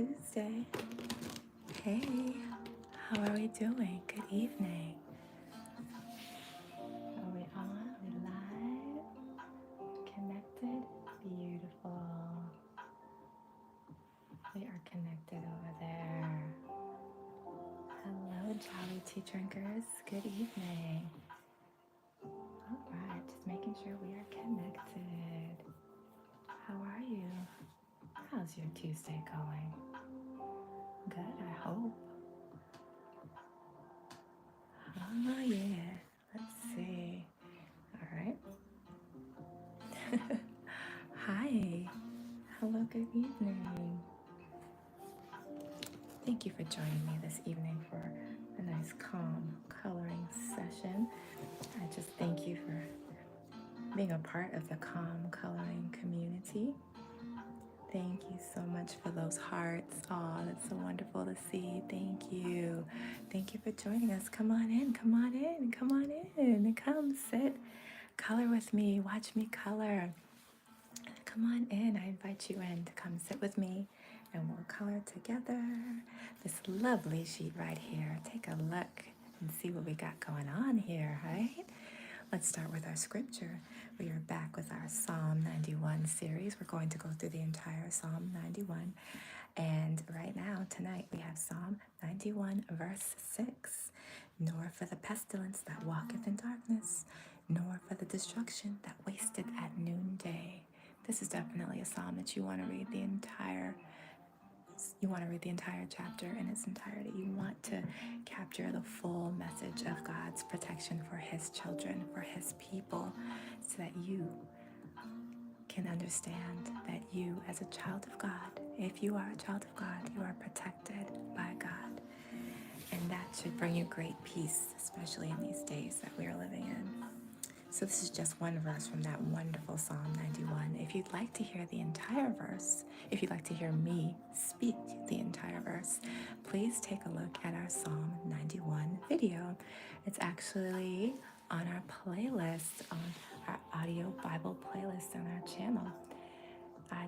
Tuesday. Hey, how are we doing? Good evening. Are we on? Are we live? Connected? Beautiful. We are connected over there. Hello, Jolly Tea Drinkers. Good evening. All right, just making sure we are connected. How are you? How's your Tuesday going? Good, I hope. Oh, yeah. Let's see. All right. Hi. Hello, good evening. Thank you for joining me this evening for a nice, calm coloring session. I just thank you for being a part of the calm coloring community. Thank you so much for those hearts. Oh, that's so wonderful to see. Thank you. Thank you for joining us. Come on in, come on in, come on in. Come sit, color with me, watch me color. Come on in. I invite you in to come sit with me and we'll color together. This lovely sheet right here. Take a look and see what we got going on here, right? Let's start with our scripture. We are back with our Psalm 91 series. We're going to go through the entire Psalm 91. And right now, tonight, we have Psalm 91, verse 6. Nor for the pestilence that walketh in darkness, nor for the destruction that wasteth at noonday. This is definitely a psalm that you want to read the entire chapter in its entirety. You want to capture the full message of God's protection for his children, for his people, so that you can understand that you, as a child of God, if you are a child of God, you are protected by God. And that should bring you great peace, especially in these days that we are living in. So this is just one verse from that wonderful Psalm 91. If you'd like to hear the entire verse, if you'd like to hear me speak the entire verse, please take a look at our Psalm 91 video. It's actually on our playlist, on our audio Bible playlist on our channel. I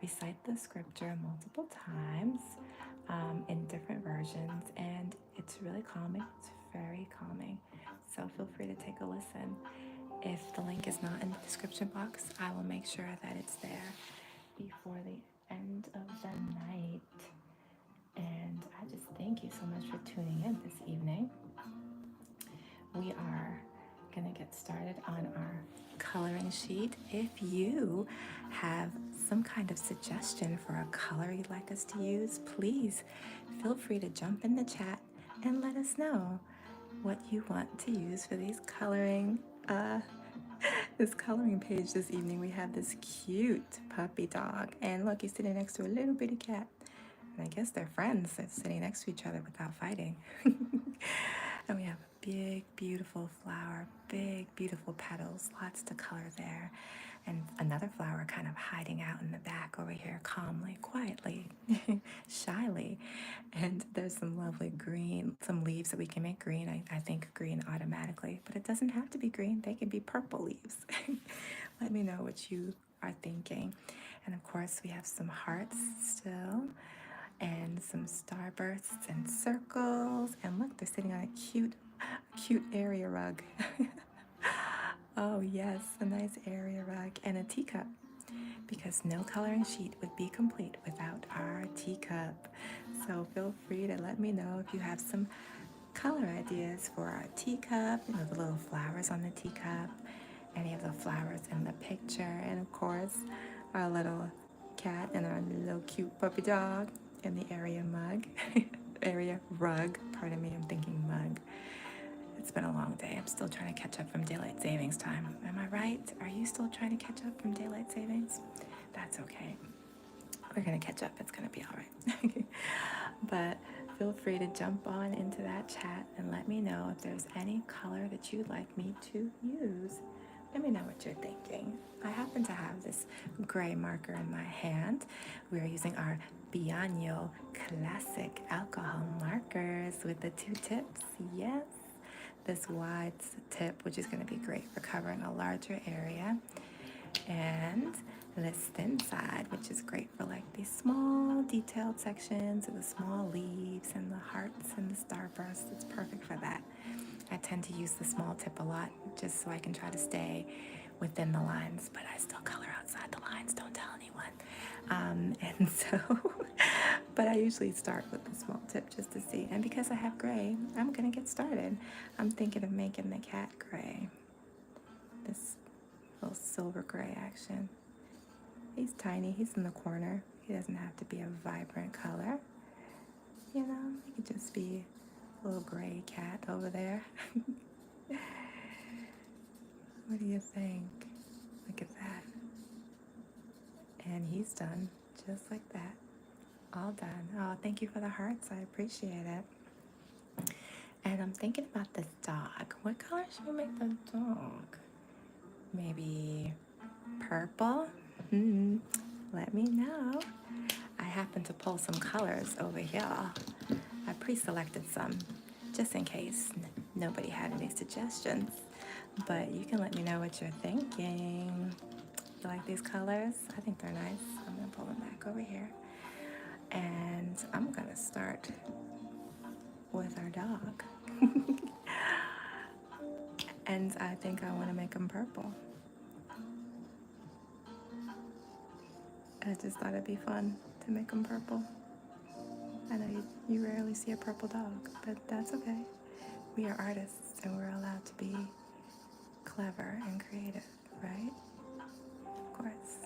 recite the scripture multiple times in different versions, and it's really calming. It's very calming. So feel free to take a listen. If the link is not in the description box, I will make sure that it's there before the end of the night. And I just thank you so much for tuning in this evening. We are going to get started on our coloring sheet. If you have some kind of suggestion for a color you'd like us to use, please feel free to jump in the chat and let us know what you want to use for these coloring this coloring page this evening. We have this cute puppy dog, and look, he's sitting next to a little bitty cat, and I guess they're friends. They're sitting next to each other without fighting. And we have a big beautiful flower, big beautiful petals, lots to color there, and another flower kind of hiding out in the back over here, calmly, quietly, shyly. And there's some lovely green, some leaves that we can make green. I think green automatically, but it doesn't have to be green. They can be purple leaves. Let me know what you are thinking. And of course, we have some hearts still, and some starbursts and circles. And look, they're sitting on a cute area rug. Oh yes, a nice area rug and a teacup, because no coloring sheet would be complete without our teacup. So feel free to let me know if you have some color ideas for our teacup, the little flowers on the teacup, any of the flowers in the picture, and of course our little cat and our little cute puppy dog and the area mug, area rug, pardon me, I'm thinking mug. It's been a long day. I'm still trying to catch up from daylight savings time. Am I right? Are you still trying to catch up from daylight savings? That's okay. We're going to catch up. It's going to be all right. But feel free to jump on into that chat and let me know if there's any color that you'd like me to use. Let me know what you're thinking. I happen to have this gray marker in my hand. We are using our Bianyo Classic alcohol markers with the 2 tips. Yes. This wide tip, which is going to be great for covering a larger area. And this thin side, which is great for like these small detailed sections and the small leaves and the hearts and the starbursts. It's perfect for that. I tend to use the small tip a lot just so I can try to stay within the lines, but I still color outside the lines, don't tell anyone. And so, but I usually start with the small tip just to see. And because I have gray, I'm gonna get started. I'm thinking of making the cat gray, this little silver gray action. He's tiny, he's in the corner. He doesn't have to be a vibrant color. You know, he could just be a little gray cat over there. What do you think? Look at that. And he's done just like that. All done. Oh, thank you for the hearts. I appreciate it. And I'm thinking about this dog. What color should we make the dog? Maybe purple? Let me know. I happen to pull some colors over here. I pre-selected some just in case nobody had any suggestions. But you can let me know what you're thinking. You like these colors? I think they're nice. I'm gonna pull them back over here. And I'm gonna start with our dog. And I think I wanna make him purple. I just thought it'd be fun to make him purple. I know you rarely see a purple dog, but that's okay. We are artists and we're allowed to be clever and creative, right? Of course.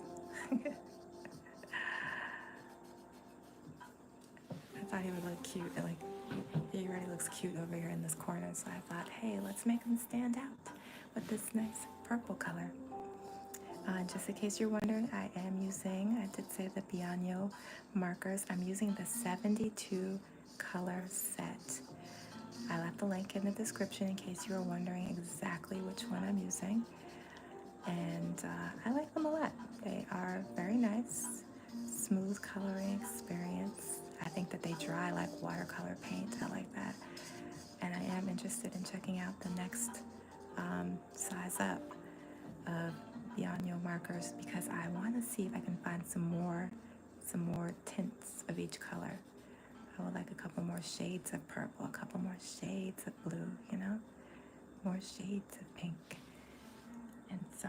I thought he would look cute. Like, he already looks cute over here in this corner, so I thought, hey, let's make him stand out with this nice purple color. Just in case you're wondering, I did say the Bianyo markers. I'm using the 72 color set. I left the link in the description in case you were wondering exactly which one I'm using. And I like them a lot. They are very nice, smooth coloring experience. I think that they dry like watercolor paint. I like that. And I am interested in checking out the next size up of Bianyo markers because I want to see if I can find some more tints of each color. I would like a couple more shades of purple, a couple more shades of blue, you know, more shades of pink. And so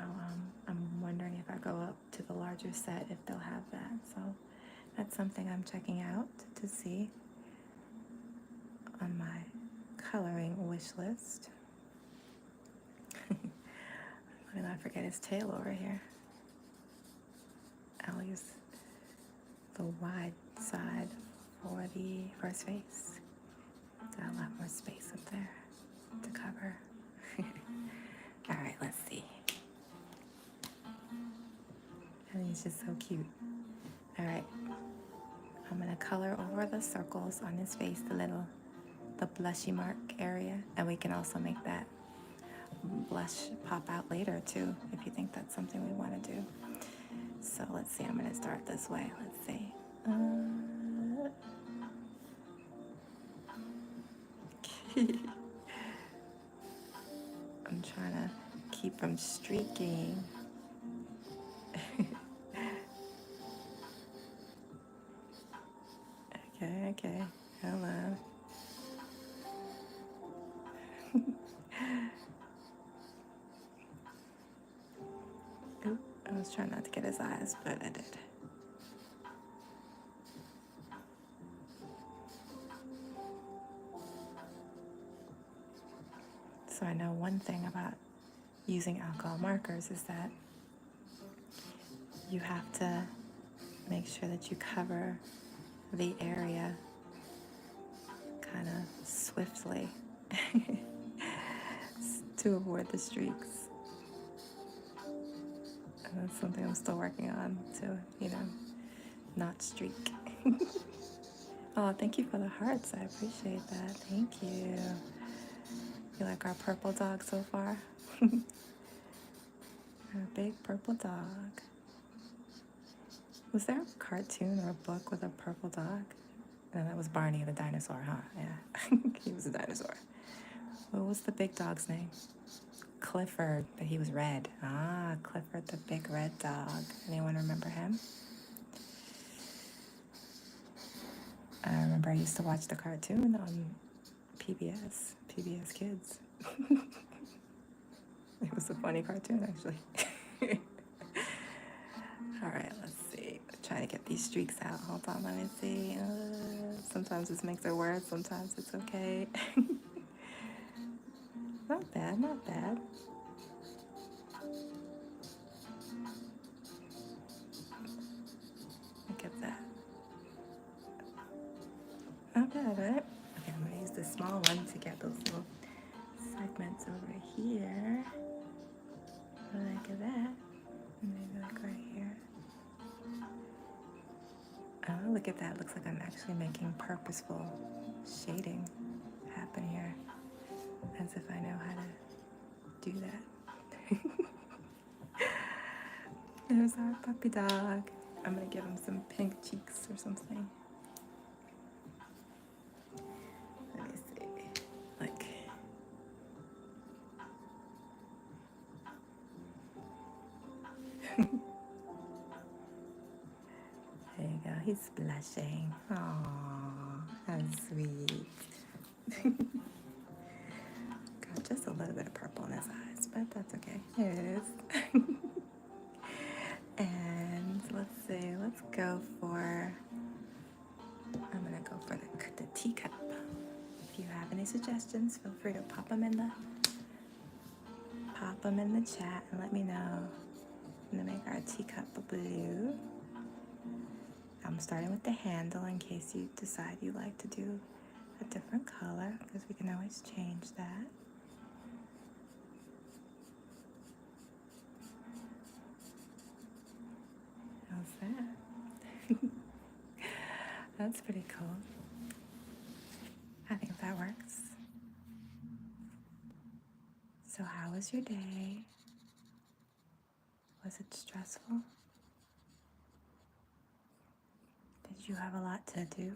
I'm wondering if I go up to the larger set if they'll have that. So that's something I'm checking out to see on my coloring wish list. How did I forget his tail over here? I'll use the wide side for his face. Got a lot more space up there to cover. All right, let's see. And he's just so cute. All right, I'm gonna color over the circles on his face, the blushy mark area, and we can also make that blush pop out later too, if you think that's something we want to do. So let's see, I'm gonna start this way. Let's see. I'm trying to keep from streaking. Okay, hello. Oop, I was trying not to get his eyes, but I did. So I know one thing about using alcohol markers is that you have to make sure that you cover the area kind of swiftly to avoid the streaks. And that's something I'm still working on to, not streak. Oh, thank you for the hearts. I appreciate that. Thank you. You like our purple dog so far? Our big purple dog. Was there a cartoon or a book with a purple dog? No, that was Barney the dinosaur, huh? Yeah, he was a dinosaur. What was the big dog's name? Clifford, but he was red. Ah, Clifford the big red dog. Anyone remember him? I remember I used to watch the cartoon on PBS Kids. It was a funny cartoon, actually. All right, let's see. Trying to get these streaks out. Hold on, let me see. Sometimes this makes it worse, sometimes it's okay. Not bad, not bad. Look at that. Not bad, right? Okay, I'm gonna use the small one to get those little segments over here. Like that. Maybe like right here. Oh, look at that. Looks like I'm actually making purposeful shading happen here. As if I know how to do that. There's our puppy dog. I'm gonna give him some pink cheeks or something. Let me see. Like. There you go. He's blushing. Aww, how sweet. Got just a little bit of purple in his eyes, but that's okay. Here it is. And let's see. Let's go for. I'm gonna go for the teacup. If you have any suggestions, feel free to pop them in the chat and let me know. I'm gonna make our teacup blue. I'm starting with the handle in case you decide you like to do a different color, because we can always change that. How's that? That's pretty cool. I think that works. So how was your day? Was it stressful? Did you have a lot to do?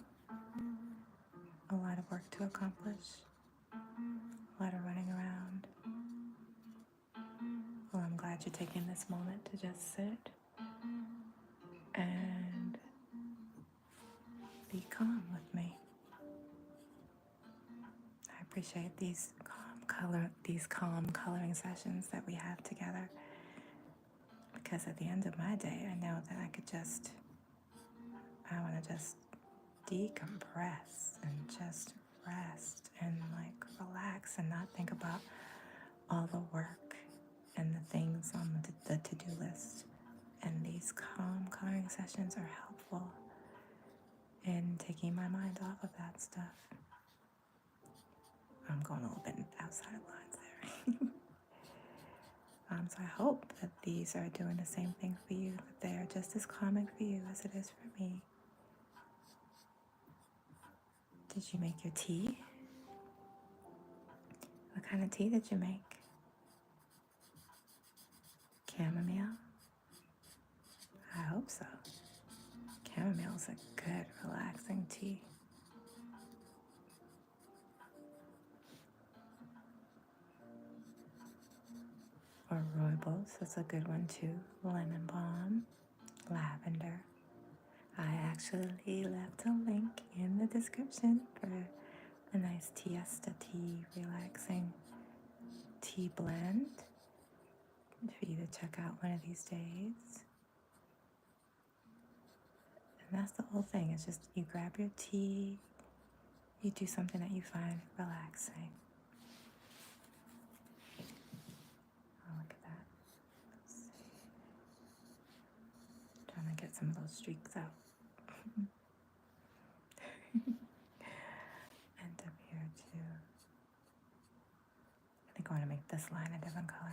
A lot of work to accomplish? A lot of running around? Well, I'm glad you're taking this moment to just sit and be calm with me. I appreciate these calm coloring sessions that we have together, because at the end of my day, I know that I want to just decompress and just rest and like relax and not think about all the work and the things on the to-do list. And these calm coloring sessions are helpful in taking my mind off of that stuff. I'm going a little bit outside of lines there. So I hope that these are doing the same thing for you, that they are just as calming for you as it is for me. Did you make your tea? What kind of tea did you make? Chamomile? I hope so. Chamomile is a good, relaxing tea. Or rooibos, that's a good one too. Lemon balm, lavender. I actually left a link in the description for a nice Tiesta tea, relaxing tea blend for you to check out one of these days. And that's the whole thing. It's just you grab your tea, you do something that you find relaxing. Oh, look at that. Let's see. Trying to get some of those streaks out. And up here too. I think I want to make this line a different color.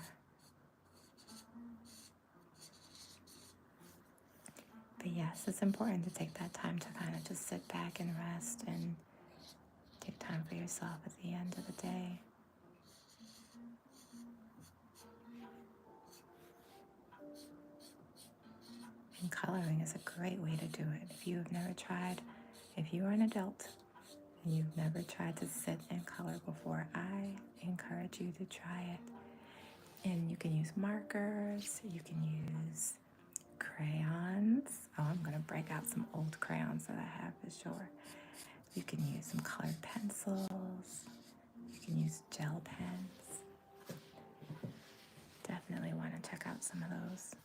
But yes, it's important to take that time to kind of just sit back and rest and take time for yourself at the end of the day. And coloring is a great way to do it. If you've never tried, if you are an adult and you've never tried to sit and color before, I encourage you to try it. And you can use markers, you can use crayons. Oh, I'm going to break out some old crayons that I have for sure. You can use some colored pencils. You can use gel pens. Definitely want to check out some of those.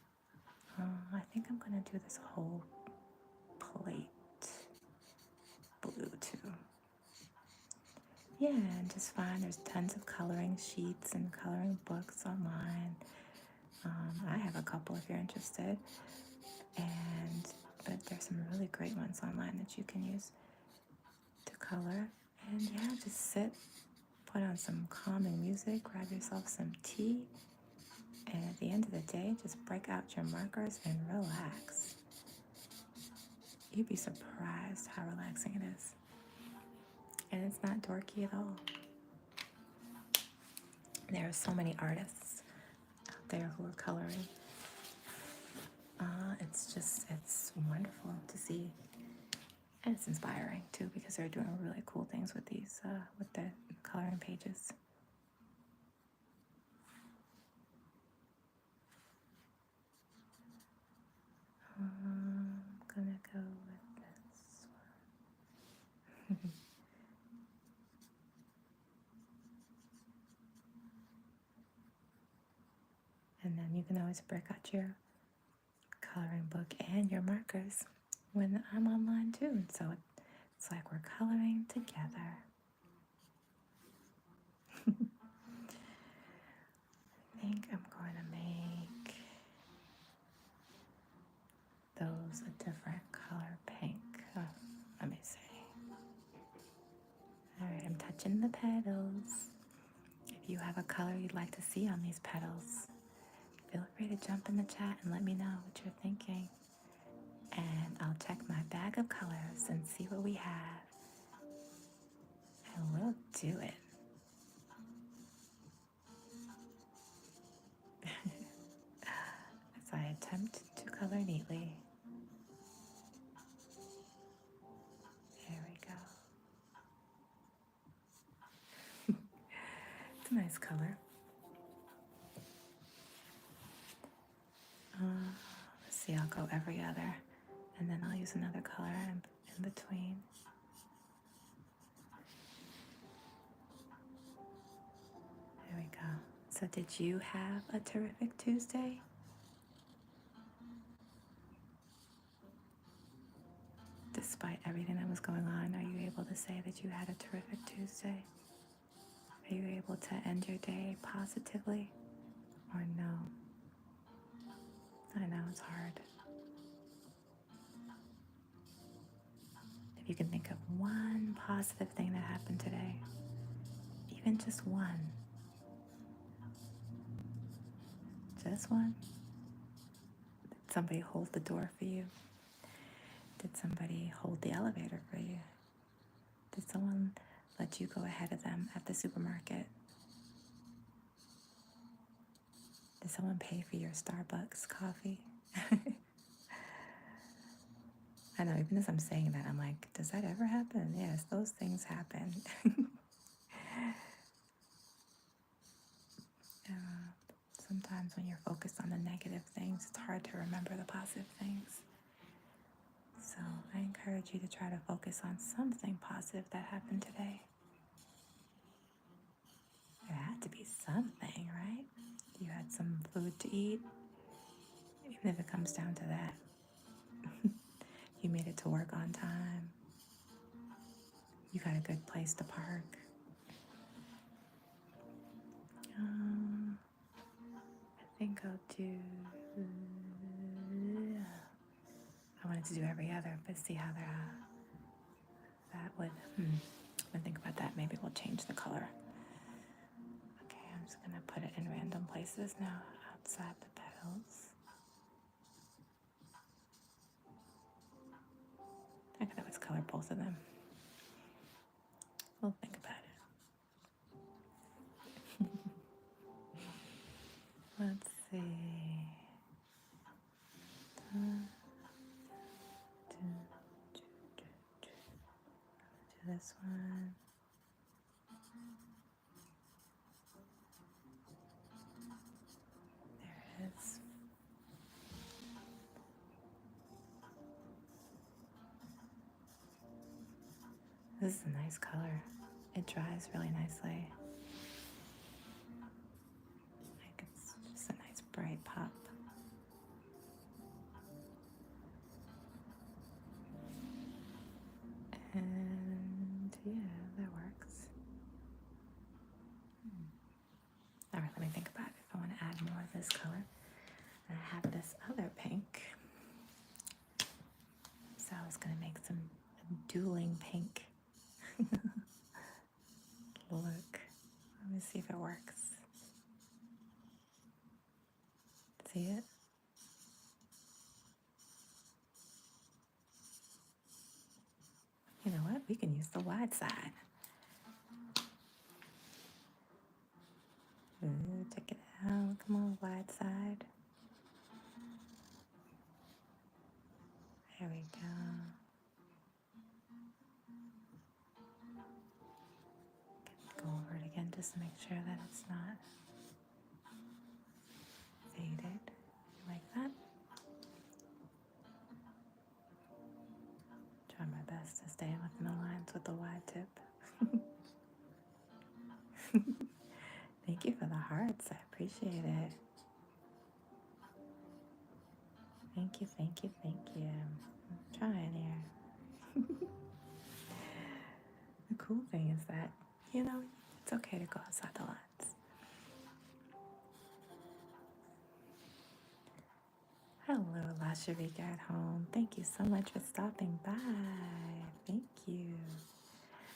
I think I'm going to do this whole plate blue too. Yeah, and just find there's tons of coloring sheets and coloring books online. I have a couple if you're interested. But there's some really great ones online that you can use to color. And yeah, just sit, put on some calming music, grab yourself some tea, and at the end of the day, just break out your markers and relax. You'd be surprised how relaxing it is. And it's not dorky at all. There are so many artists out there who are coloring. It's wonderful to see. And it's inspiring too, because they're doing really cool things with these, with the coloring pages. I'm gonna go with this one. And then you can always break out your coloring book and your markers when I'm online too. And so it's like we're coloring together. I think I'm going to make those a different color pink. Let me see. All right, I'm touching the petals. If you have a color you'd like to see on these petals, feel free to jump in the chat and let me know what you're thinking. And I'll check my bag of colors and see what we have. And we'll do it. As I attempt to color neatly. There we go. It's a nice color. Let's see, I'll go every other, and then I'll use another color in between. There we go. So did you have a terrific Tuesday? Despite everything that was going on, are you able to say that you had a terrific Tuesday? Are you able to end your day positively or no? I know it's hard. If you can think of one positive thing that happened today, even just one. Just one. Did somebody hold the door for you? Did somebody hold the elevator for you? Did someone let you go ahead of them at the supermarket? Did someone pay for your Starbucks coffee? I know, even as I'm saying that, I'm like, does that ever happen? Yes, those things happen. Sometimes when you're focused on the negative things, it's hard to remember the positive things. So I encourage you to try to focus on something positive that happened today. There had to be something, right? You had some food to eat, even if it comes down to that. You made it to work on time. You got a good place to park. I think I'll do... I wanted to do every other, but see how that would... When I think about that, maybe we'll change the color. Okay, I'm just going to put it in random places now, outside the petals. I could always color both of them. We'll think about it. Let's see. Do this one. This is a nice color. It dries really nicely. Like it's just a nice bright pop. And yeah, that works. All right, let me think about it. If I want to add more of this color. I have this other pink. So I was going to make some dueling pink. Look. Let me see if it works. See it? You know what? We can use the wide side. Ooh, check it out. Come on, wide side. There we go. Go over it again just to make sure that it's not faded. Like that. Try my best to stay within the lines with the wide tip. Thank you for the hearts. I appreciate it. Thank you, thank you, thank you. I'm trying here. The cool thing is that, you know, it's okay to go outside the lines. Hello, La Sharika at home. Thank you so much for stopping by. Thank you.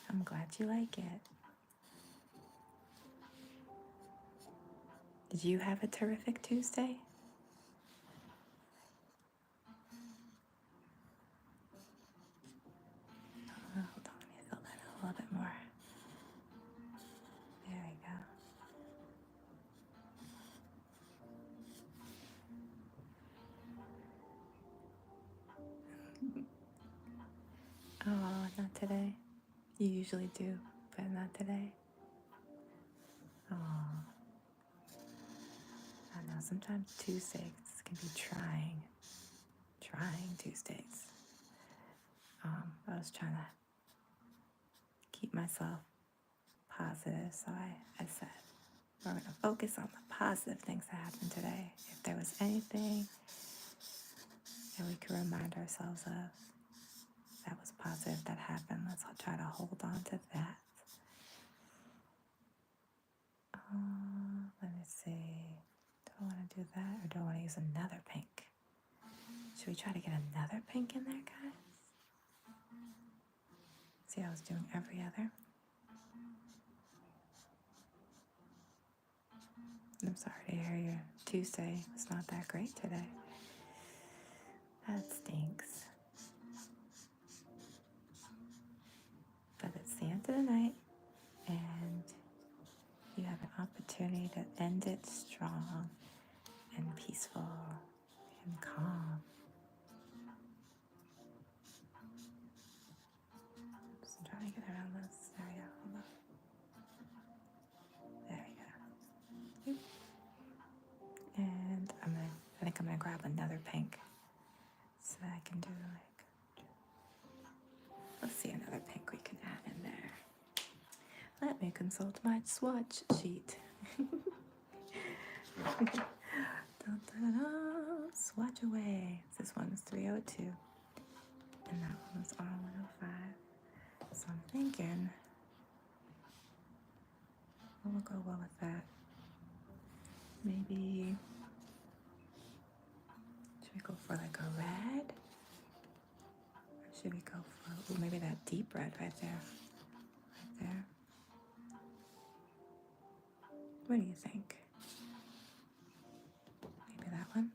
I'm glad you like it. Did you have a terrific Tuesday? Oh, hold on, let me fill that in a little bit more. There we go. Oh, not today. You usually do, but not today. Oh, I know. Sometimes Tuesdays can be trying. Trying Tuesdays. I was trying to keep myself positive, so I said, we're going to focus on the positive things that happened today. If there was anything that we could remind ourselves of that was positive that happened, let's all try to hold on to that. Let me see. Do I want to do that, or do I want to use another pink? Should we try to get another pink in there, guys? See, I was doing every other. I'm sorry to hear your Tuesday was not that great today. That stinks. But it's the end of the night, and you have an opportunity to end it strong and peaceful and calm. Oops, I'm trying to get around this. There we go. Hold on. There we go. And I think I'm gonna grab another pink so that I can do let's see, another pink we can add in there. Let me consult my swatch sheet. Dun, dun, dun, dun. Swatch away. This one's 302, and that one was R105. So I'm thinking what will go well with that? Maybe should we go for like a red? Or should we go for maybe that deep red right there? Right there. What do you think? Maybe that one?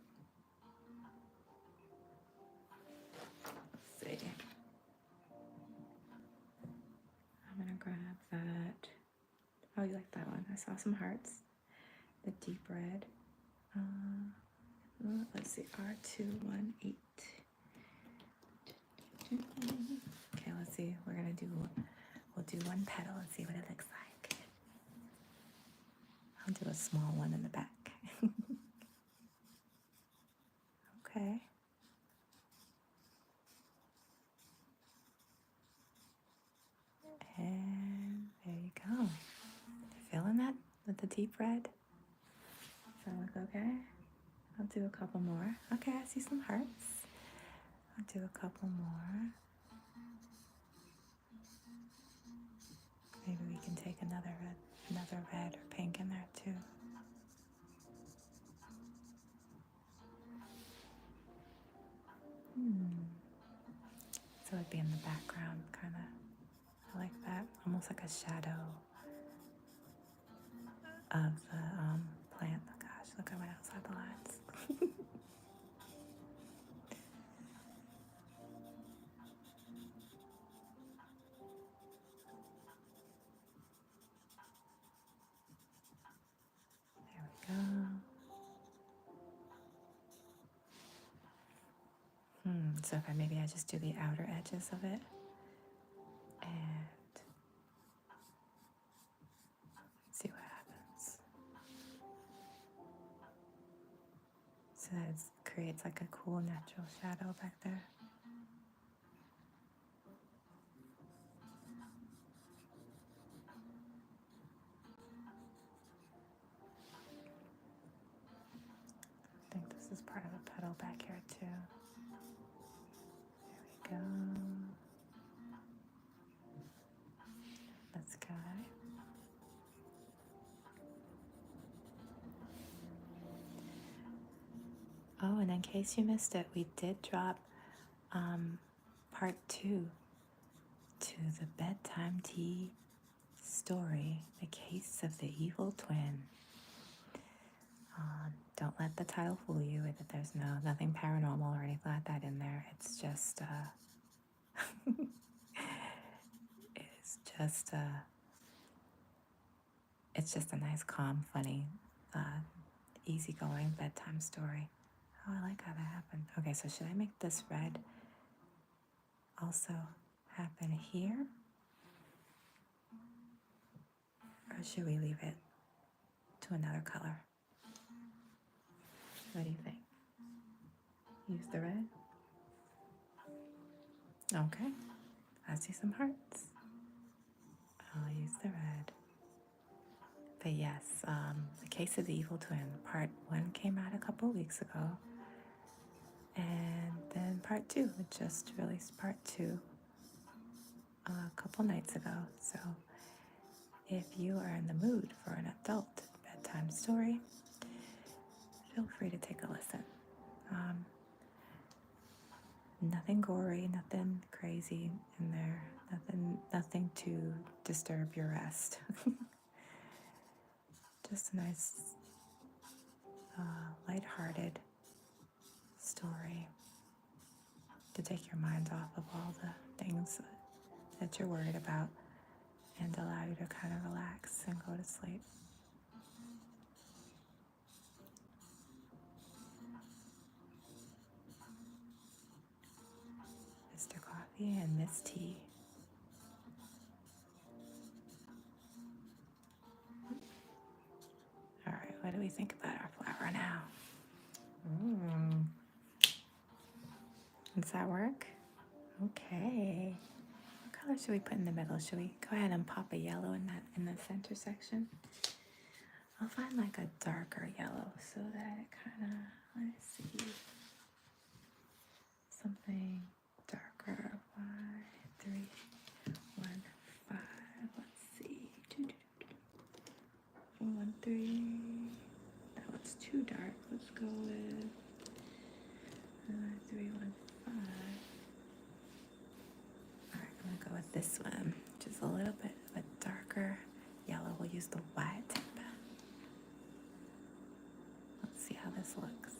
Let's see. I'm gonna grab that. Oh, you like that one? I saw some hearts. The deep red. Let's see, R218. Okay, let's see. We'll do one petal and see what it looks like. I'll do a small one in the back. Okay. want the deep red? Does that look okay? I'll do a couple more. Okay, I see some hearts. I'll do a couple more. Maybe we can take another red or pink in there too. So it'd be in the background, kind of. I like that, almost like a shadow of the plant. Oh gosh, look, I went outside the lines. There we go. So if maybe I just do the outer edges of it, and see what happens. So that it creates like a cool natural shadow back there. I think this is part of a petal back here too. There we go. That's good. Oh, and in case you missed it, we did drop part 2 to the Bedtime Tea story, The Case of the Evil Twin. Don't let the title fool you. There's nothing paranormal or anything like that in there. It's just it's just a nice, calm, funny, easygoing bedtime story. Oh, I like how that happened. Okay, so should I make this red also happen here? Or should we leave it to another color? What do you think? Use the red? Okay, I see some hearts. I'll use the red. But yes, The Case of the Evil Twin, part 1 came out a couple weeks ago. And then part 2, we just released part 2 a couple nights ago. So if you are in the mood for an adult bedtime story, feel free to take a listen. Nothing gory, nothing crazy in there, nothing to disturb your rest. Just a nice, lighthearted story to take your mind off of all the things that you're worried about and allow you to kind of relax and go to sleep. Mr. Coffee and Miss Tea. All right, what do we think about our flower now? Does that work? Okay. What color should we put in the middle? Should we go ahead and pop a yellow in the center section? I'll find like a darker yellow so that it kind of, let's see, something darker. 5, 3, 1, 5. Let's see. 1, 3. That one's too dark. Let's go with 3, 1, 5. All right, I'm gonna go with this one, which is a little bit of a darker yellow. We'll use the white tip. Let's see how this looks.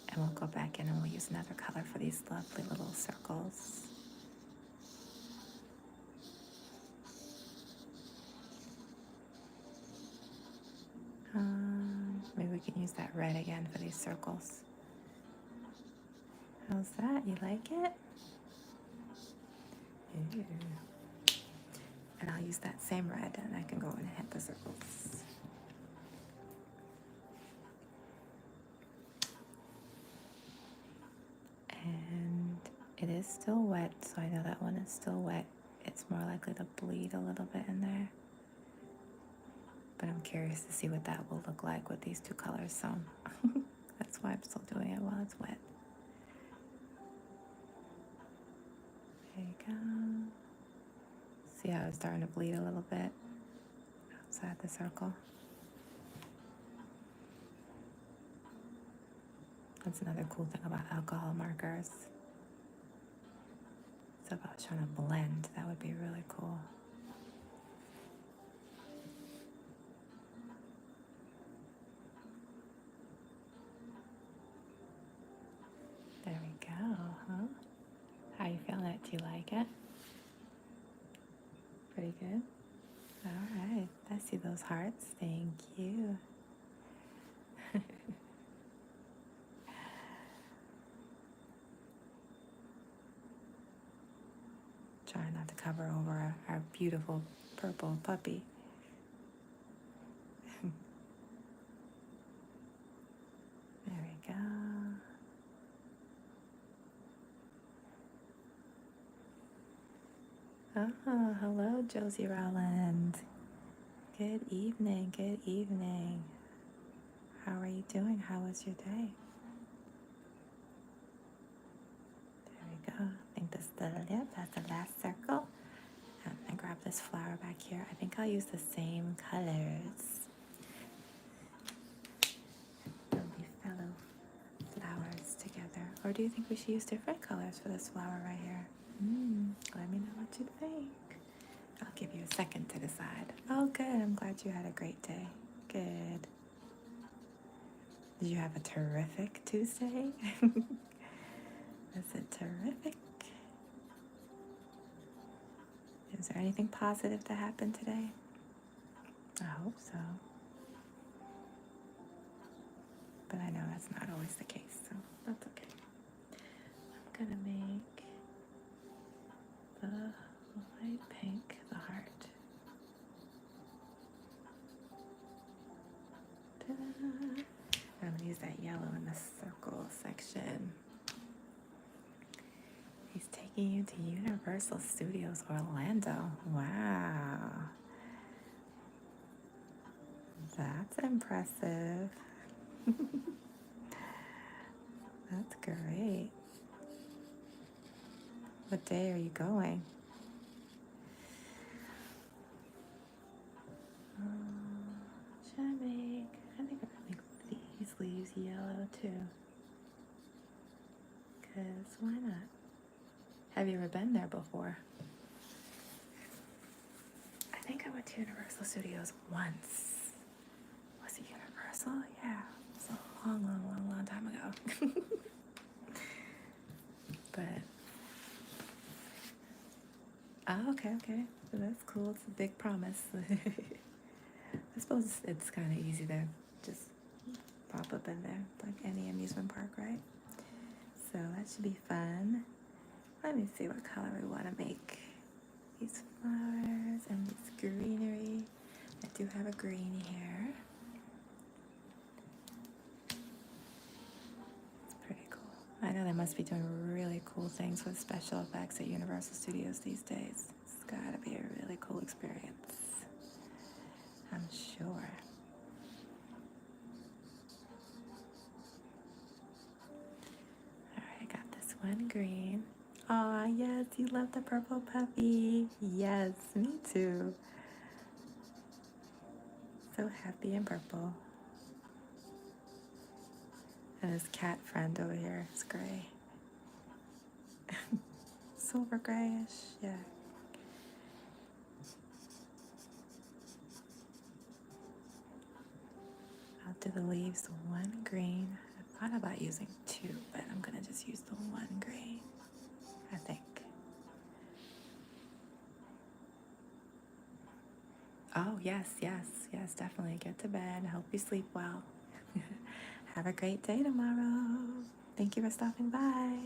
And we'll go back in and we'll use another color for these lovely little circles. Maybe we can use that red again for these circles. How's that? You like it? Ooh. And I'll use that same red and I can go in and hit the circles. It is still wet, so I know that one is still wet. It's more likely to bleed a little bit in there. But I'm curious to see what that will look like with these two colors, so that's why I'm still doing it while it's wet. There you go. See how it's starting to bleed a little bit outside the circle? That's another cool thing about alcohol markers. It's about trying to blend. That would be really cool. There we go, huh? How you feeling it? Do you like it? Pretty good? All right. I see those hearts. Thank you. Trying not to cover over our beautiful purple puppy. There we go. Oh, hello, Josie Rowland. Good evening, good evening. How are you doing? How was your day? There we go. I think this is the lip. That's the last circle. And grab this flower back here. I think I'll use the same colors. They'll be fellow flowers together. Or do you think we should use different colors for this flower right here? Let me know what you think. I'll give you a second to decide. Oh, good. I'm glad you had a great day. Good. Did you have a terrific Tuesday? Was it terrific? Is there anything positive that happened today? I hope so. But I know that's not always the case, so that's okay. I'm gonna make the light pink, the heart. Ta-da! I'm gonna use that yellow in the circle section. He's taking you to Universal Studios Orlando. Wow. That's impressive. That's great. What day are you going? Should I think I'm gonna make these leaves yellow too. Cause why not? Have you ever been there before? I think I went to Universal Studios once. Was it Universal? Yeah. It was a long time ago. But oh, okay. So that's cool. It's a big promise. I suppose it's kind of easy to just pop up in there, like any amusement park, right? So that should be fun. Let me see what color we want to make these flowers and this greenery. I do have a green here. It's pretty cool. I know they must be doing really cool things with special effects at Universal Studios these days. It's gotta be a really cool experience. I'm sure. Alright, I got this one green. Aw, yes, you love the purple puppy. Yes, me too. So happy in purple. And his cat friend over here is gray. Silver grayish, yeah. I'll do the leaves one green. I thought about using two, but I'm gonna just use the one green, I think. Oh, yes, definitely. Get to bed. Hope you sleep well. Have a great day tomorrow. Thank you for stopping by.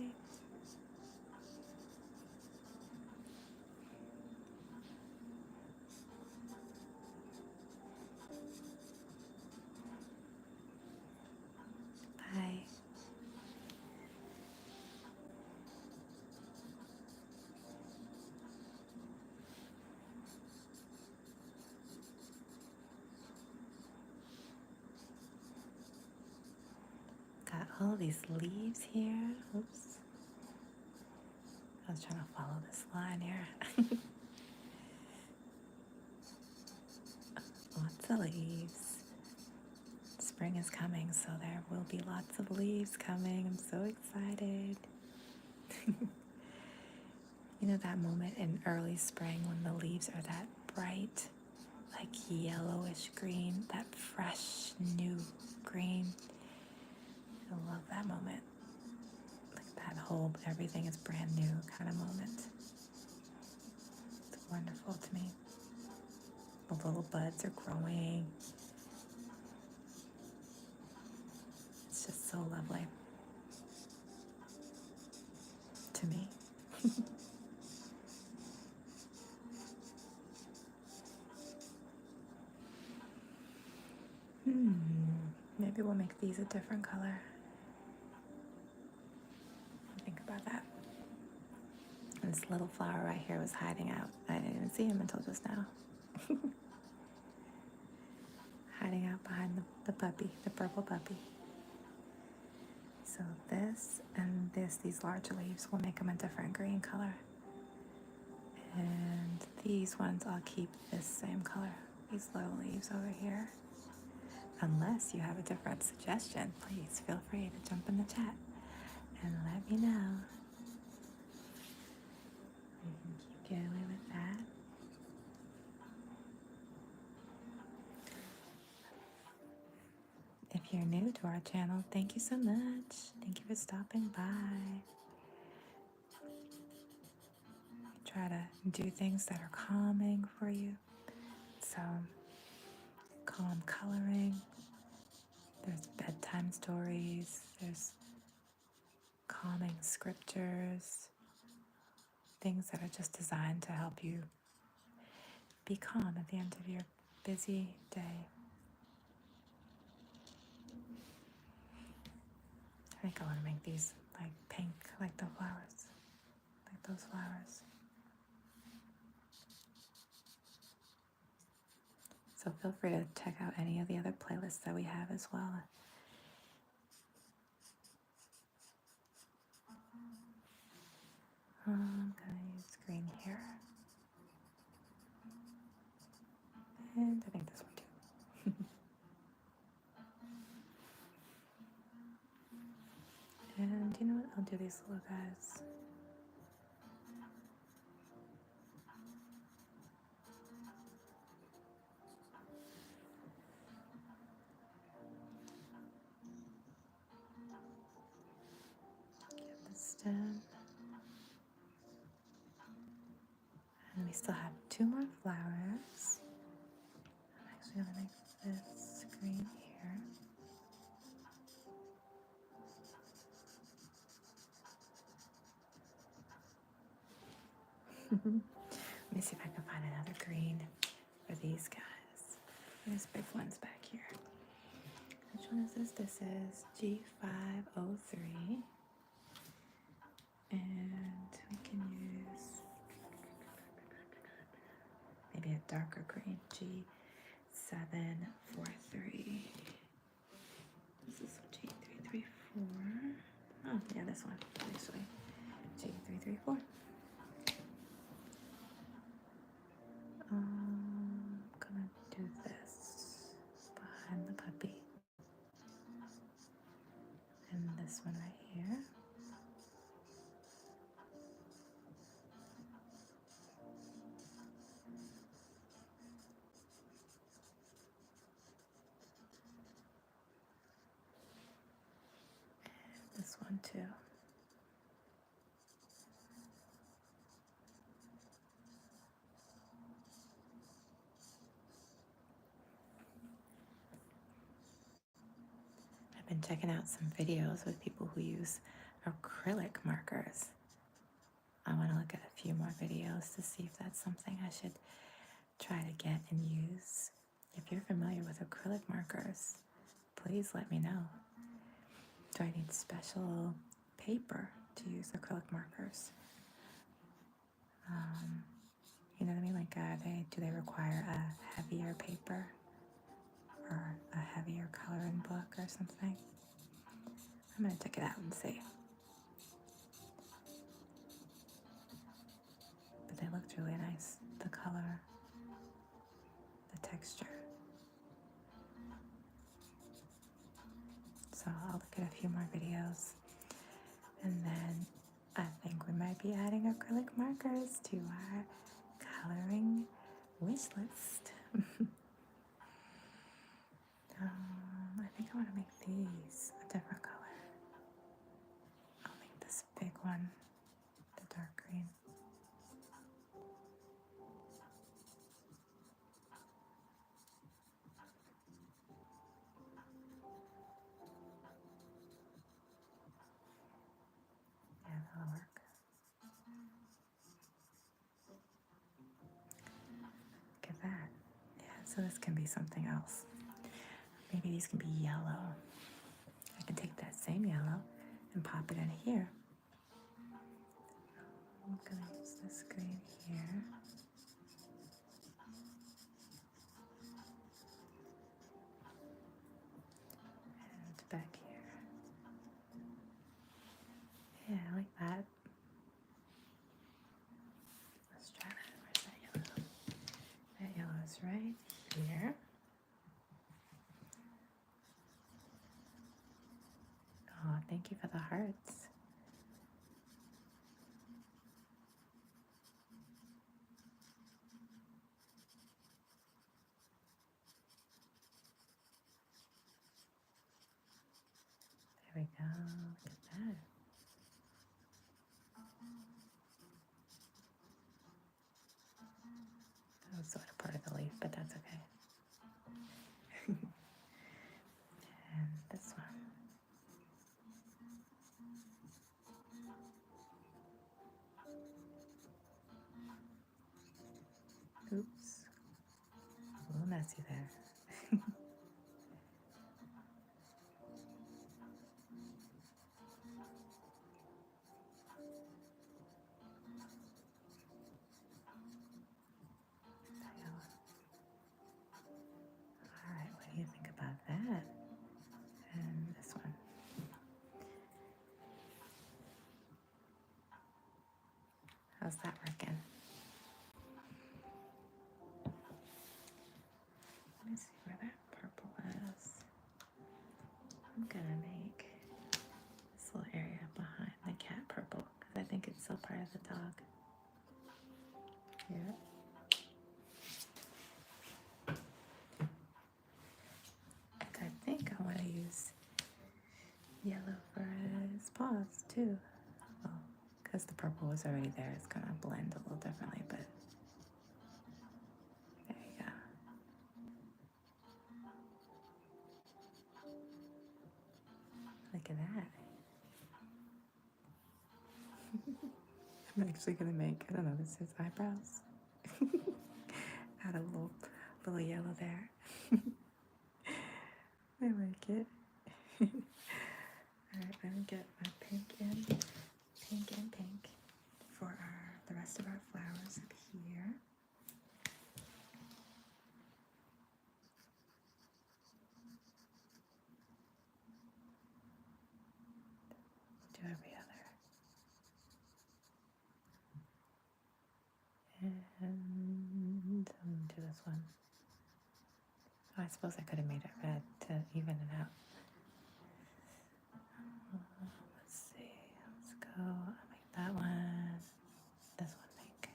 Bye. all these leaves here. Oops. I was trying to follow this line here. Lots of leaves. Spring is coming, so there will be lots of leaves coming. I'm so excited. You know that moment in early spring when the leaves are that bright, like yellowish green, that fresh new green. I love that moment. Like that whole everything is brand new kind of moment. It's wonderful to me. The little buds are growing. It's just so lovely to me. Maybe we'll make these a different color. Think about that. This little flower right here was hiding out. I didn't even see him until just now. Hiding out behind the puppy, the purple puppy. So this and this, these large leaves, will make them a different green color. And these ones I'll keep this same color. These little leaves over here. Unless you have a different suggestion, please feel free to jump in the chat and let me know. We can keep going with that. If you're new to our channel, thank you so much. Thank you for stopping by. Try to do things that are calming for you. So, calm coloring. There's bedtime stories. There's calming scriptures. Things that are just designed to help you be calm at the end of your busy day. I think I want to make these like pink, like the flowers, like those flowers. So feel free to check out any of the other playlists that we have as well. I'm gonna use green here. And I think this one too. And you know what? I'll do these little guys. Get the stem. And we still have 2 more flowers. I'm actually gonna make this green here. Let me see if I can find another green for these guys. There's big ones back here. Which one is this? This is G503. And we can use maybe a darker green, G743. This is G334. Oh, yeah, this one, actually. G334. I'm gonna do this behind the puppy. And this one right here. This one too. I've been checking out some videos with people who use acrylic markers. I want to look at a few more videos to see if that's something I should try to get and use. If you're familiar with acrylic markers, please let me know. Do I need special paper to use acrylic markers? You know what I mean? Like, do they require a heavier paper or a heavier coloring book or something? I'm going to check it out and see. But they looked really nice. The color, the texture. So I'll look at a few more videos. And then I think we might be adding acrylic markers to our coloring wish list. I think I want to make these a different color. I'll make this big one, the dark green. Yeah, that'll work. Look at that. Yeah, so this can be something else. Maybe these can be yellow. I can take that same yellow and pop it in here. I'm gonna use this green here. And back here. Yeah, I like that. Let's try that. Where's that yellow? That yellow is right here. Oh, thank you for the hearts. There we go. Look at that. That was sort of part of the leaf, but that's okay. And this one. Oops. A little messy there. Alright, what do you think about that? And this one. How's that working? Let me see where that purple is. I'm gonna make this little area behind the cat purple because I think it's still part of the dog. Here. I think I want to use yellow for his paws too. Well, because the purple was already there, it's gonna blend a little differently, but there you go. Look at that. I'm actually gonna make, I don't know, this is eyebrows. Add a little yellow there. I like it. Alright, let me get my pink and pink for the rest of our flowers up here. Do every other. And do this one. Oh, I suppose I could have made it red to even it out. Let's see. Let's go. I'll make that one. This one pink.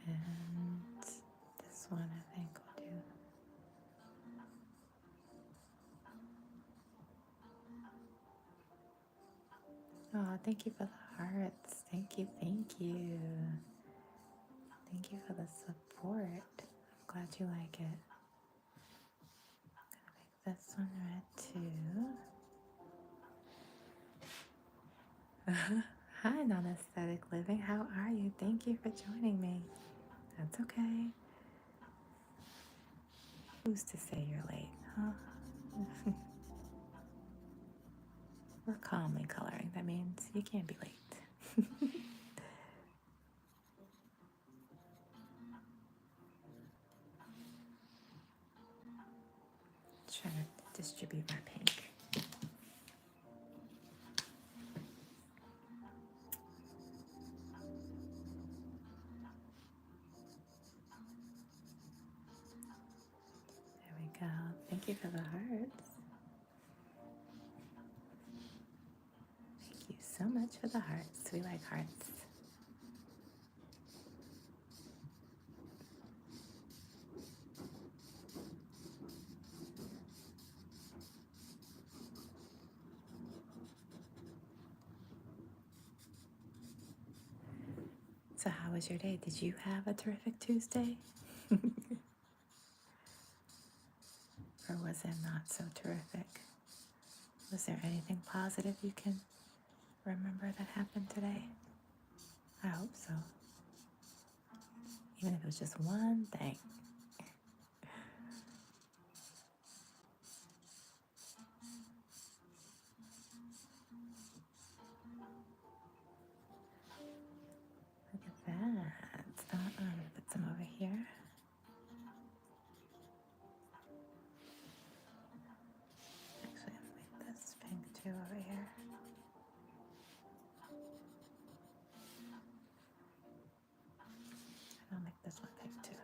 And this one I think we'll do. Oh, thank you for the hearts. Thank you, thank you. Thank you for the support. I'm glad you like it. I'm gonna make this one red too. Hi, non-aesthetic living. How are you? Thank you for joining me. That's okay. Who's to say you're late, huh? We're calmly coloring. That means you can't be late. Trying to distribute my pink. There we go. Thank you for the hearts. Thank you so much for the hearts. We like hearts. So how was your day? Did you have a terrific Tuesday? Or was it not so terrific? Was there anything positive you can remember that happened today? I hope so. Even if it was just one thing. Look at that. I'm going to put some over here. Actually, I'll make this pink too over here. I'll make this one pink too.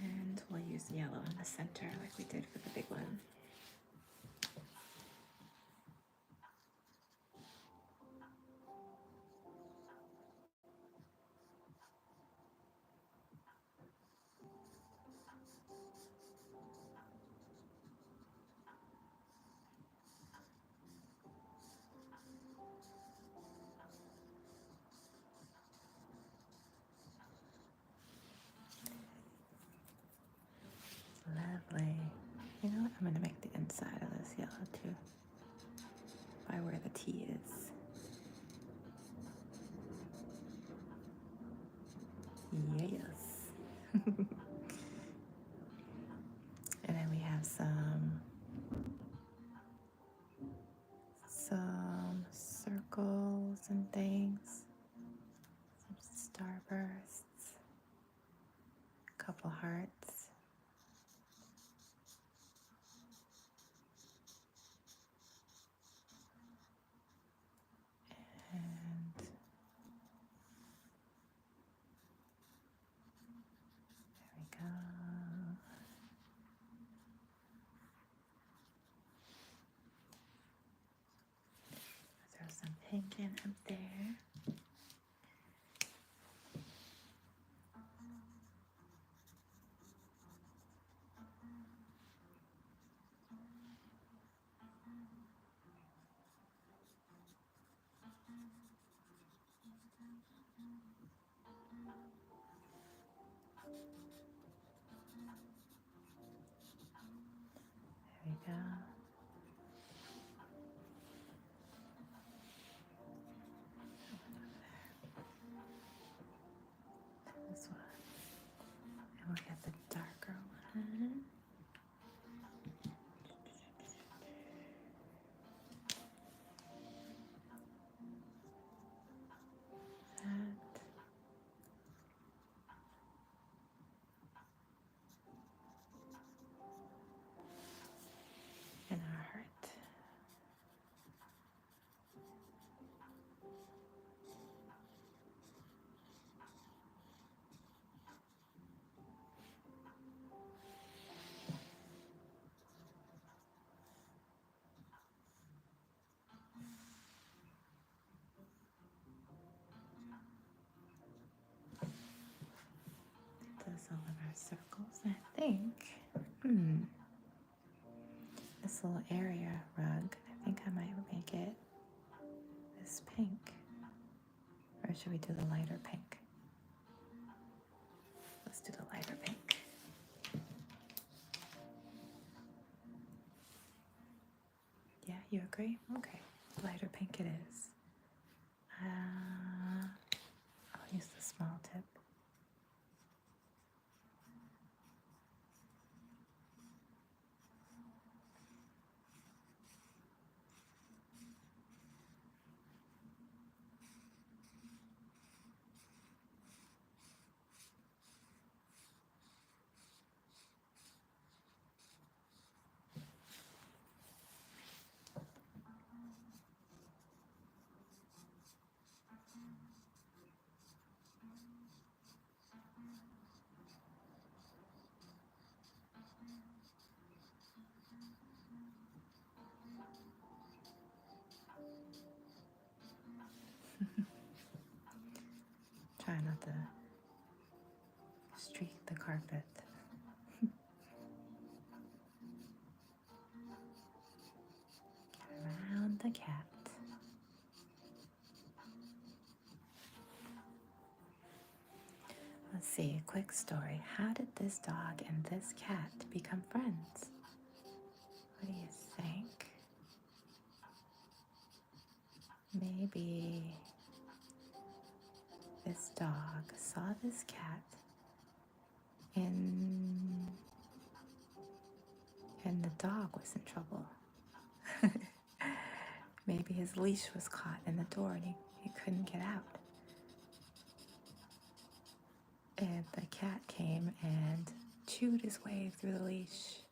And we'll use yellow in the center like we did for the big one. Lovely. You know what? I'm going to make the inside of this yellow too. By where the tea is. Yes. And then we have some circles and things. Some starbursts. A couple hearts. And there we go. Throw some pink in up there. There we go. This one. And we'll get the darker one. That. And our heart. Does all of our circles. I think, this little area rug, I think I might make it this pink. Or should we do the lighter pink? Let's do the lighter pink. Yeah, you agree? Okay, lighter pink it is. I'll use the small tip. streak the carpet. Around the cat. Let's see, a quick story. How did this dog and this cat become friends? What do you think? Maybe this dog saw this cat and the dog was in trouble. Maybe his leash was caught in the door and he couldn't get out. And the cat came and chewed his way through the leash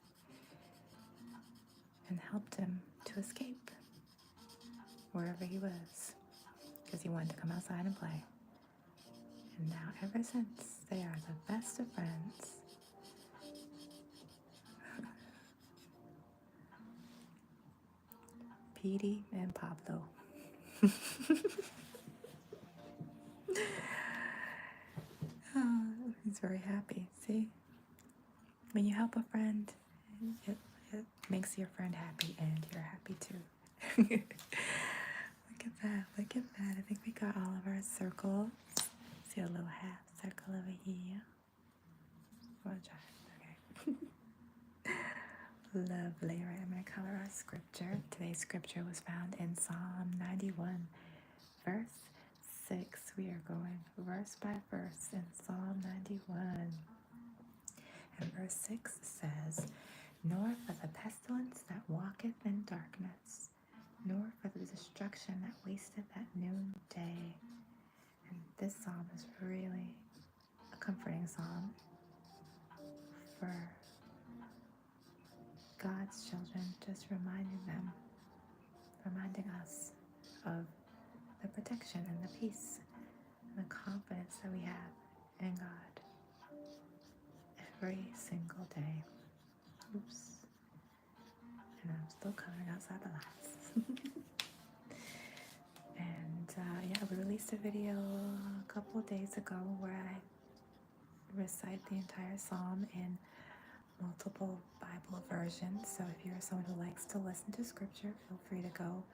and helped him to escape wherever he was, because he wanted to come outside and play. And now, ever since, they are the best of friends. Petey and Pablo. Oh, he's very happy. See? When you help a friend, it makes your friend happy, and you're happy too. Look at that. Look at that. I think we got all of our circles. See a little half circle over here. We'll try. Okay. Lovely. All right, I'm going to color our scripture. Today's scripture was found in Psalm 91, verse 6. We are going verse by verse in Psalm 91. And verse 6 says, "Nor for the pestilence that walketh in darkness, nor for the destruction that wasteth at noonday." And this psalm is really a comforting psalm for God's children, just reminding us of the protection and the peace and the confidence that we have in God every single day. Oops. And I'm still coloring outside the lights. And yeah, we released a video a couple of days ago where I recite the entire psalm in multiple Bible versions. So if you're someone who likes to listen to scripture, feel free to go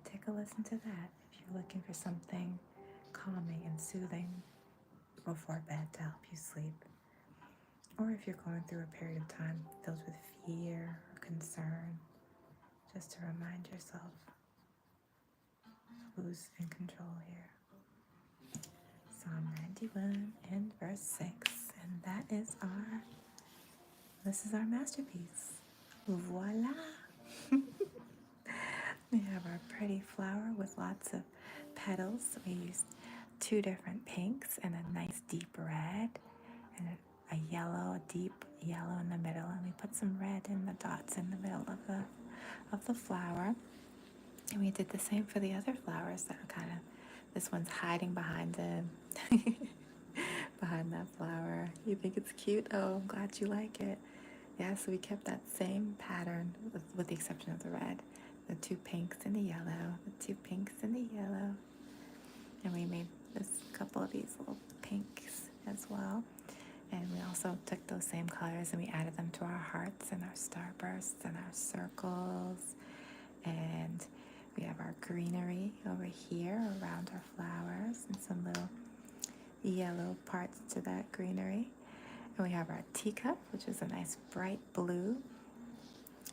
take a listen to that if you're looking for something calming and soothing before bed to help you sleep. Or if you're going through a period of time filled with fear or concern, just to remind yourself who's in control here. Psalm 91 and verse 6. And this is our masterpiece. Voila! We have our pretty flower with lots of petals. We used 2 different pinks and a nice deep red and a yellow, a deep yellow in the middle, and we put some red in the dots in the middle of the flower. And we did the same for the other flowers that are this one's hiding behind behind that flower. You think it's cute? Oh, I'm glad you like it. Yeah, so we kept that same pattern with the exception of the red. The 2 pinks and the yellow, the 2 pinks and the yellow. And we made a couple of these little pinks as well. And we also took those same colors and we added them to our hearts and our starbursts and our circles. And we have our greenery over here around our flowers and some little yellow parts to that greenery. And we have our teacup, which is a nice bright blue.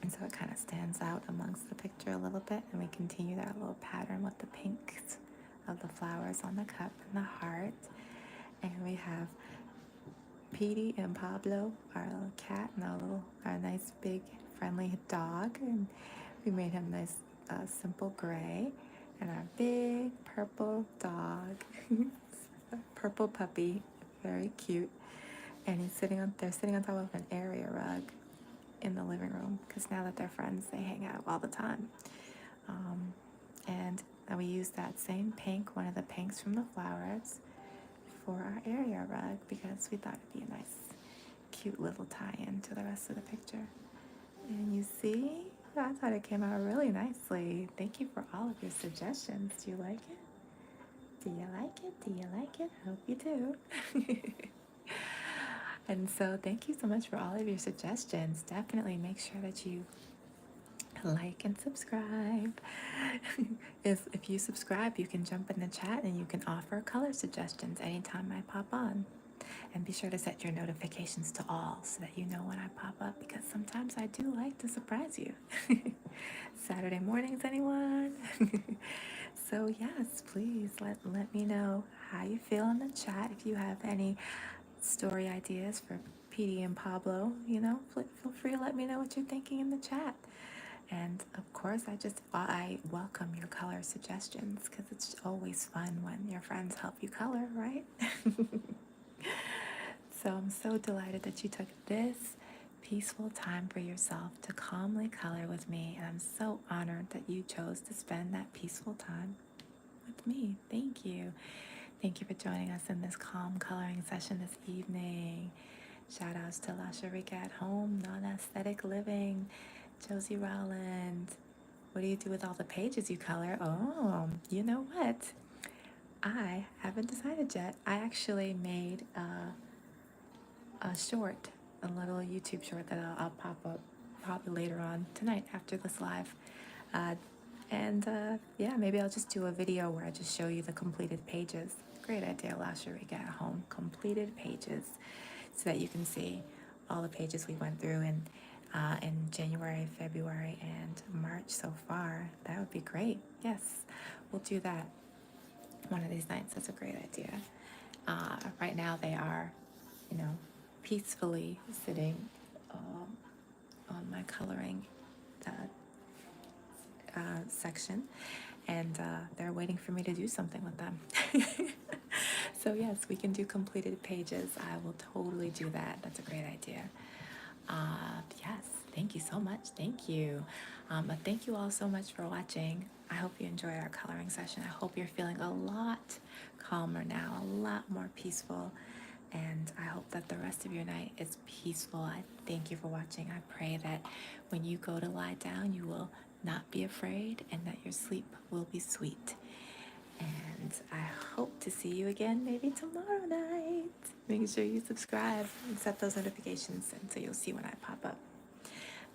And so it kind of stands out amongst the picture a little bit. And we continue that little pattern with the pinks of the flowers on the cup and the heart. And we have Petey and Pablo, our little cat, and our nice big friendly dog. And we made him nice simple gray. And our big purple dog, purple puppy, very cute. And they're sitting on top of an area rug in the living room, because now that they're friends, they hang out all the time. And we used that same pink, one of the pinks from the flowers, for our area rug, because we thought it'd be a nice, cute little tie-in to the rest of the picture. And you see, I thought it came out really nicely. Thank you for all of your suggestions. Do you like it? Do you like it? Do you like it? I hope you do. And so thank you so much for all of your suggestions. Definitely make sure that you like and subscribe. If you subscribe, you can jump in the chat and you can offer color suggestions anytime I pop on. And be sure to set your notifications to all so that you know when I pop up, because sometimes I do like to surprise you. Saturday mornings, anyone? So yes, please let me know how you feel in the chat. If you have any story ideas for PD and Pablo, feel free to let me know what you're thinking in the chat. And of course, I welcome your color suggestions, because it's always fun when your friends help you color, right? So I'm so delighted that you took this peaceful time for yourself to calmly color with me. And I'm so honored that you chose to spend that peaceful time with me. Thank you. Thank you for joining us in this calm coloring session this evening. Shout outs to La Sharika at home, Non-Aesthetic Living, Josie Rowland. What do you do with all the pages you color? Oh, you know what? I haven't decided yet. I actually made a short, a little YouTube short that I'll pop up probably later on tonight after this live. Uh, yeah, maybe I'll just do a video where I just show you the completed pages. Great idea, last year we got home. Completed pages, so that you can see all the pages we went through in January, February, and March so far. That would be great. Yes, we'll do that one of these nights. That's a great idea. Right now they are, peacefully sitting on my coloring uh, section, and they're waiting for me to do something with them. So yes, we can do completed pages. I will totally do that. That's a great idea. Yes, thank you so much. Thank you. But thank you all so much for watching. I hope you enjoyed our coloring session. I hope you're feeling a lot calmer now, a lot more peaceful. And I hope that the rest of your night is peaceful. I thank you for watching. I pray that when you go to lie down, you will not be afraid, and that your sleep will be sweet. And I hope to see you again maybe tomorrow night. Make sure you subscribe and set those notifications, and so you'll see when I pop up.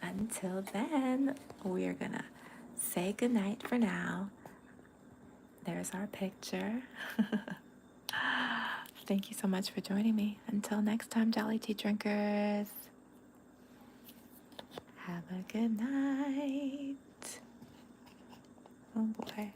Until then, we are gonna say goodnight for now. There's our picture. Thank you so much for joining me. Until next time, Jolly Tea Drinkers. Have a good night. Oh boy.